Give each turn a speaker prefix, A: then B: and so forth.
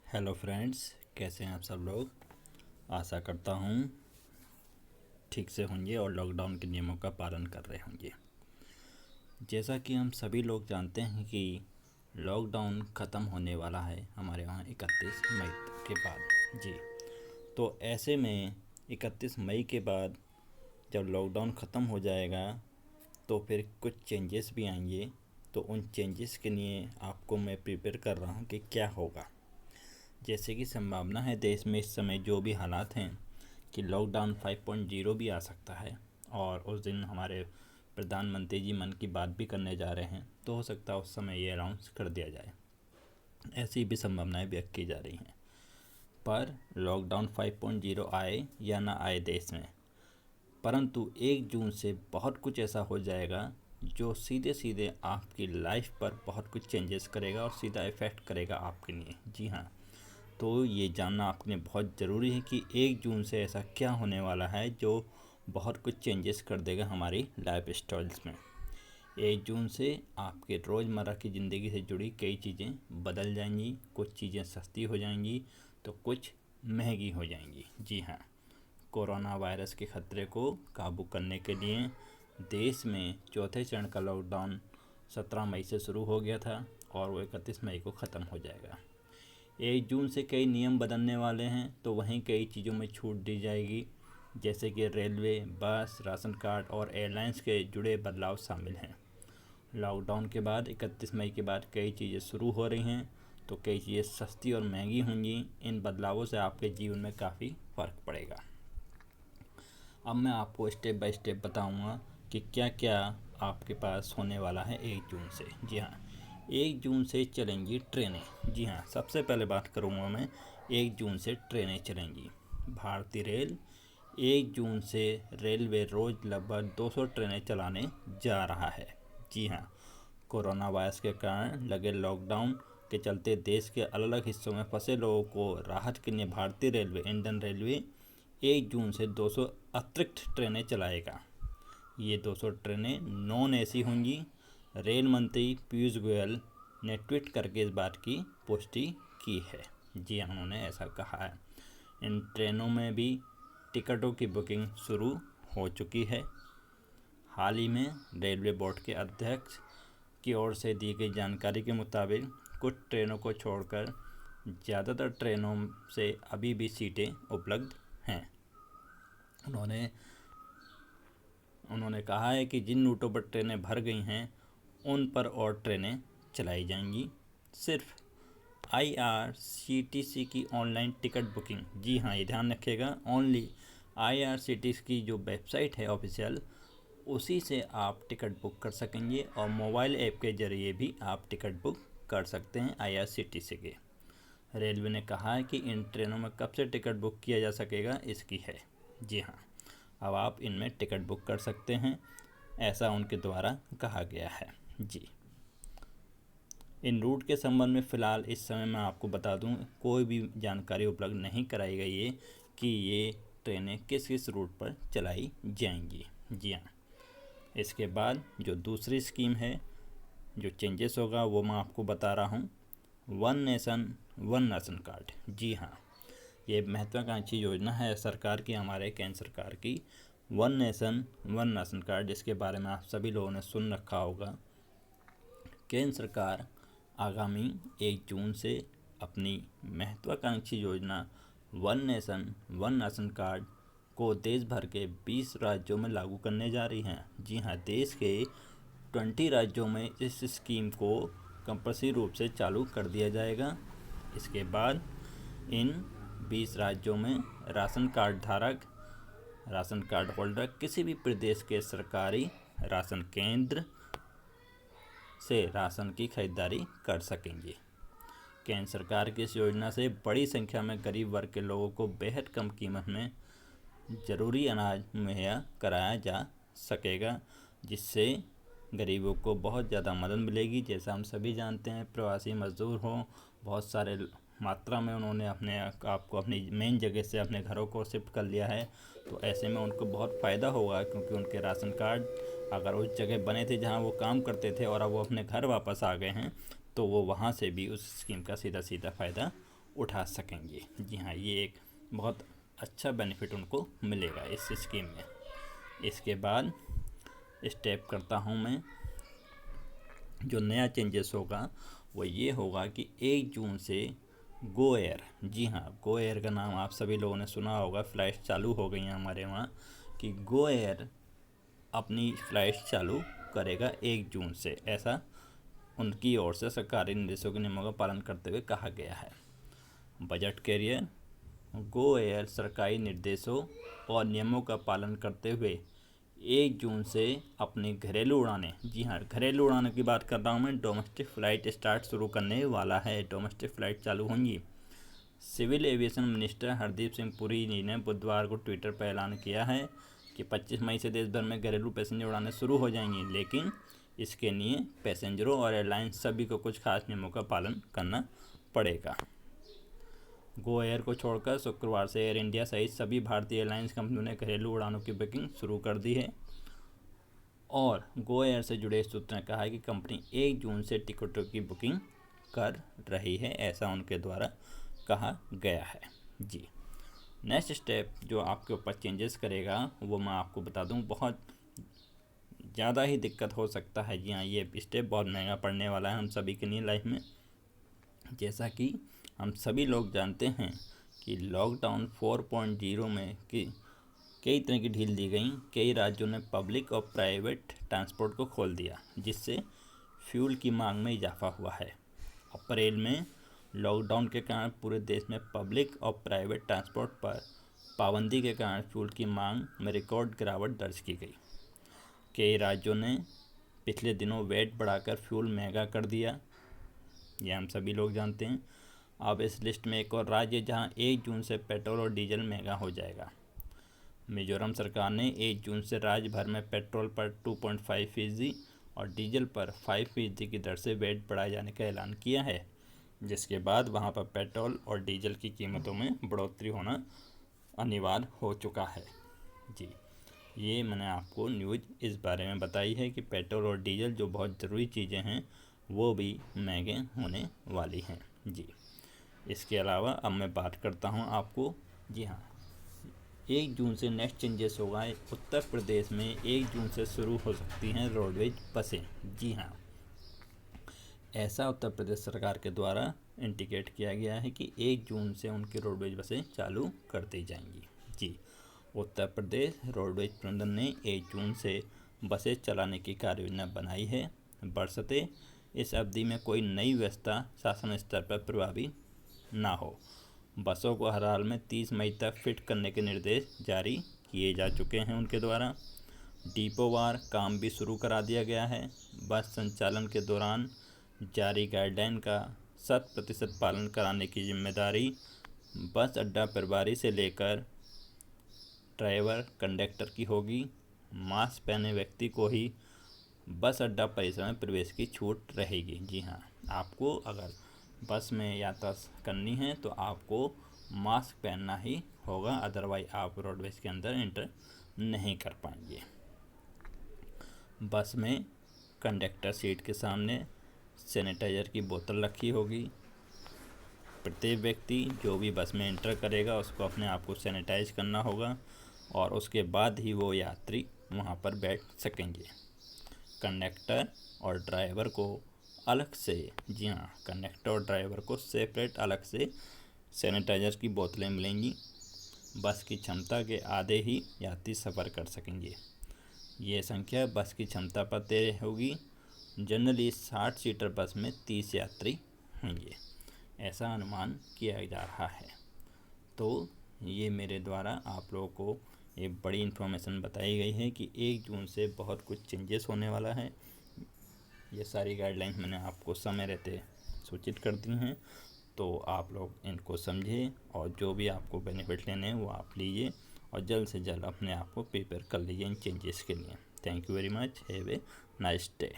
A: Hello friends, कैसे हैं आप सब लोग। आशा करता हूँ ठीक से होंगे और लॉकडाउन के नियमों का पालन कर रहे होंगे। जैसा कि हम सभी लोग जानते हैं कि लॉकडाउन ख़त्म होने वाला है हमारे यहाँ 31 मई के बाद। जी, तो ऐसे में 31 मई के बाद जब लॉकडाउन ख़त्म हो जाएगा तो फिर कुछ चेंजेस भी आएंगे। तो उन चेंजेस के लिए आपको मैं प्रिपेयर कर रहा हूँ कि क्या होगा। जैसे कि संभावना है देश में इस समय जो भी हालात हैं कि लॉकडाउन 5.0 भी आ सकता है, और उस दिन हमारे प्रधानमंत्री जी मन की बात भी करने जा रहे हैं, तो हो सकता है उस समय ये अनाउंस कर दिया जाए। ऐसी भी संभावनाएं व्यक्त की जा रही हैं। पर लॉकडाउन 5.0 आए या ना आए देश में, परंतु 1 जून से बहुत कुछ ऐसा हो जाएगा जो सीधे सीधे आपकी लाइफ पर बहुत कुछ चेंजेस करेगा और सीधा इफ़ेक्ट करेगा आपके लिए। जी हाँ, तो ये जानना आपके लिए बहुत ज़रूरी है कि 1 जून से ऐसा क्या होने वाला है जो बहुत कुछ चेंजेस कर देगा हमारी लाइफ स्टाइल्स में। 1 जून से आपके रोज़मर्रा की ज़िंदगी से जुड़ी कई चीज़ें बदल जाएंगी। कुछ चीज़ें सस्ती हो जाएंगी तो कुछ महंगी हो जाएंगी। जी हाँ, कोरोना वायरस के ख़तरे को काबू करने के लिए देश में चौथे चरण का लॉकडाउन 17 मई से शुरू हो गया था और वो 31 मई को ख़त्म हो जाएगा। 1 जून से कई नियम बदलने वाले हैं, तो वहीं कई चीज़ों में छूट दी जाएगी, जैसे कि रेलवे, बस, राशन कार्ड और एयरलाइंस के जुड़े बदलाव शामिल हैं। लॉकडाउन के बाद 31 मई के बाद कई चीज़ें शुरू हो रही हैं, तो कई चीज़ें सस्ती और महंगी होंगी। इन बदलावों से आपके जीवन में काफ़ी फ़र्क पड़ेगा। अब मैं आपको स्टेप बाय स्टेप बताऊंगा कि क्या क्या आपके पास होने वाला है 1 जून से। जी हाँ, 1 जून से चलेंगी ट्रेनें। जी हाँ, सबसे पहले बात करूँगा मैं 1 जून से ट्रेनें चलेंगी। भारतीय रेल 1 जून से रेलवे रोज़ लगभग 200 ट्रेनें चलाने जा रहा है। जी हाँ, कोरोना वायरस के कारण लगे लॉकडाउन के चलते देश के अलग अलग हिस्सों में फंसे लोगों को राहत के लिए भारतीय रेलवे, इंडियन रेलवे 1 जून से 200 अतिरिक्त ट्रेनें चलाएगा। ये 200 ट्रेनें नॉन एसी होंगी। रेल मंत्री पीयूष गोयल ने ट्वीट करके इस बात की पुष्टि की है। जी हाँ, उन्होंने ऐसा कहा है। इन ट्रेनों में भी टिकटों की बुकिंग शुरू हो चुकी है। हाल ही में रेलवे बोर्ड के अध्यक्ष की ओर से दी गई जानकारी के मुताबिक कुछ ट्रेनों को छोड़कर ज़्यादातर ट्रेनों से अभी भी सीटें उपलब्ध हैं। उन्होंने कहा है कि जिन रूटों पर ट्रेनें भर गई हैं उन पर और ट्रेनें चलाई जाएंगी। सिर्फ IRCTC की ऑनलाइन टिकट बुकिंग, जी हाँ ये ध्यान रखिएगा, ओनली IRCTC की जो वेबसाइट है ऑफिशियल, उसी से आप टिकट बुक कर सकेंगे और मोबाइल ऐप के ज़रिए भी आप टिकट बुक कर सकते हैं IRCTC के। रेलवे ने कहा है कि इन ट्रेनों में कब से टिकट बुक किया जा सकेगा इसकी है। जी हाँ, अब आप इनमें टिकट बुक कर सकते हैं, ऐसा उनके द्वारा कहा गया है। जी, इन रूट के संबंध में फ़िलहाल इस समय मैं आपको बता दूं, कोई भी जानकारी उपलब्ध नहीं कराई गई है कि ये ट्रेनें किस किस रूट पर चलाई जाएंगी। जी हाँ, इसके बाद जो दूसरी स्कीम है, जो चेंजेस होगा वो मैं आपको बता रहा हूँ। One nation one ration card. जी हाँ, ये महत्वाकांक्षी योजना है सरकार की, हमारे केंद्र सरकार की, one nation one ration card, जिसके बारे में आप सभी लोगों ने सुन रखा होगा। केंद्र सरकार आगामी 1 जून से अपनी महत्वाकांक्षी योजना one nation one ration card को देश भर के 20 राज्यों में लागू करने जा रही हैं। जी हाँ, देश के 20 राज्यों में इस स्कीम को कंपल्सरी रूप से चालू कर दिया जाएगा। इसके बाद इन 20 राज्यों में राशन कार्ड धारक, राशन कार्ड होल्डर किसी भी प्रदेश के सरकारी राशन केंद्र से राशन की खरीदारी कर सकेंगे। केंद्र सरकार की इस योजना से बड़ी संख्या में गरीब वर्ग के लोगों को बेहद कम कीमत में ज़रूरी अनाज मुहैया कराया जा सकेगा, जिससे गरीबों को बहुत ज़्यादा मदद मिलेगी। जैसा हम सभी जानते हैं, प्रवासी मज़दूर हों, बहुत सारे मात्रा में उन्होंने अपने आप को अपनी मेन जगह से अपने घरों को शिफ्ट कर लिया है, तो ऐसे में उनको बहुत फ़ायदा होगा, क्योंकि उनके राशन कार्ड अगर उस जगह बने थे जहां वो काम करते थे और अब वो अपने घर वापस आ गए हैं, तो वो वहां से भी उस स्कीम का सीधा सीधा फ़ायदा उठा सकेंगे। जी हाँ, ये एक बहुत अच्छा बेनिफिट उनको मिलेगा इस स्कीम में। इसके बाद स्टेप करता हूँ मैं, जो नया चेंजेस होगा वो ये होगा कि 1 जून से गो एयर, जी हाँ, गो एयर का नाम आप सभी लोगों ने सुना होगा, फ़्लाइट चालू हो गई हैं हमारे वहाँ, कि गो एयर अपनी फ़्लाइट चालू करेगा 1 जून से। ऐसा उनकी ओर से सरकारी निर्देशों के नियमों का पालन करते हुए कहा गया है। बजट कैरियर गो एयर सरकारी निर्देशों और नियमों का पालन करते हुए 1 जून से अपनी घरेलू उड़ानें, जी हाँ, घरेलू उड़ानों की बात कर रहा हूँ मैं, डोमेस्टिक फ़्लाइट स्टार्ट शुरू करने वाला है। डोमेस्टिक फ़्लाइट चालू होंगी। Civil aviation minister Hardeep Singh Puri ने बुधवार को ट्विटर पर ऐलान किया है कि 25 मई से देश भर में घरेलू पैसेंजर उड़ानें शुरू हो जाएंगी, लेकिन इसके लिए पैसेंजरों और एयरलाइंस सभी को कुछ खास नियमों का पालन करना पड़ेगा। गो एयर को छोड़कर शुक्रवार से एयर इंडिया सहित सभी भारतीय एयरलाइंस कंपनियों ने घरेलू उड़ानों की बुकिंग शुरू कर दी है। और गो एयर से जुड़े सूत्र ने कहा है कि कंपनी 1 जून से टिकटों की बुकिंग कर रही है, ऐसा उनके द्वारा कहा गया है। जी, नेक्स्ट स्टेप जो आपके ऊपर चेंजेस करेगा वो मैं आपको बता दूं, बहुत ज़्यादा ही दिक्कत हो सकता है। जी हाँ, ये स्टेप बहुत महंगा पड़ने वाला है हम सभी के लिए लाइफ में। जैसा कि हम सभी लोग जानते हैं कि लॉकडाउन 4.0 में कई तरह की ढील दी गई। कई राज्यों ने पब्लिक और प्राइवेट ट्रांसपोर्ट को खोल दिया, जिससे फ्यूल की मांग में इजाफा हुआ है। अप्रैल में लॉकडाउन के कारण पूरे देश में पब्लिक और प्राइवेट ट्रांसपोर्ट पर पाबंदी के कारण फ्यूल की मांग में रिकॉर्ड गिरावट दर्ज की गई। कई राज्यों ने पिछले दिनों वेट बढ़ाकर फ्यूल महंगा कर दिया, ये हम सभी लोग जानते हैं। अब इस लिस्ट में एक और राज्य जहां 1 जून से पेट्रोल और डीजल महंगा हो जाएगा। मिजोरम सरकार ने 1 जून से राज्य भर में पेट्रोल पर 2.5% और डीजल पर 5% की दर से वेट बढ़ाए जाने का ऐलान किया है, जिसके बाद वहां पर पेट्रोल और डीजल की कीमतों में बढ़ोतरी होना अनिवार्य हो चुका है। जी, ये मैंने आपको न्यूज़ इस बारे में बताई है कि पेट्रोल और डीजल जो बहुत ज़रूरी चीज़ें हैं वो भी महंगे होने वाली हैं। जी, इसके अलावा अब मैं बात करता हूँ आपको, जी हाँ, 1 जून से नेक्स्ट चेंजेस होगा। उत्तर प्रदेश में 1 जून से शुरू हो सकती हैं रोडवेज बसें। जी हाँ, ऐसा उत्तर प्रदेश सरकार के द्वारा इंडिकेट किया गया है कि 1 जून से उनकी रोडवेज बसें चालू कर दी जाएंगी। जी, उत्तर प्रदेश रोडवेज प्रबंधन ने 1 जून से बसें चलाने की कार्ययोजना बनाई है, बशर्ते इस अवधि में कोई नई व्यवस्था शासन स्तर पर प्रभावी ना हो। बसों को हर हाल में 30 मई तक फिट करने के निर्देश जारी किए जा चुके हैं उनके द्वारा। डिपोवार काम भी शुरू करा दिया गया है। बस संचालन के दौरान जारी गाइडलाइन का 100% पालन कराने की जिम्मेदारी बस अड्डा प्रभारी से लेकर ड्राइवर कंडक्टर की होगी। मास्क पहने व्यक्ति को ही बस अड्डा परिसर में प्रवेश की छूट रहेगी। जी हाँ, आपको अगर बस में यात्रा करनी है तो आपको मास्क पहनना ही होगा, अदरवाइज आप रोडवेज के अंदर एंटर नहीं कर पाएंगे। बस में कंडक्टर सीट के सामने सैनिटाइज़र की बोतल रखी होगी। प्रत्येक व्यक्ति जो भी बस में एंटर करेगा उसको अपने आप को सैनिटाइज करना होगा और उसके बाद ही वो यात्री वहाँ पर बैठ सकेंगे। कंडक्टर और ड्राइवर को अलग से, जी हाँ, कंडक्टर और ड्राइवर को सेपरेट अलग से सैनिटाइज़र की बोतलें मिलेंगी। बस की क्षमता के आधे ही यात्री सफ़र कर सकेंगे। ये संख्या बस की क्षमता पर तय होगी। जनरली 60 सीटर बस में 30 यात्री होंगे, ऐसा अनुमान किया जा रहा है। तो ये मेरे द्वारा आप लोगों को एक बड़ी इन्फॉर्मेशन बताई गई है कि 1 जून से बहुत कुछ चेंजेस होने वाला है। ये सारी गाइडलाइंस मैंने आपको समय रहते सूचित कर दी हैं, तो आप लोग इनको समझें और जो भी आपको बेनिफिट लेने हैं वो आप लीजिए और जल्द से जल्द अपने आप को प्रिपेयर कर लीजिए इन चेंजेस के लिए। Thank you very much, have a nice day.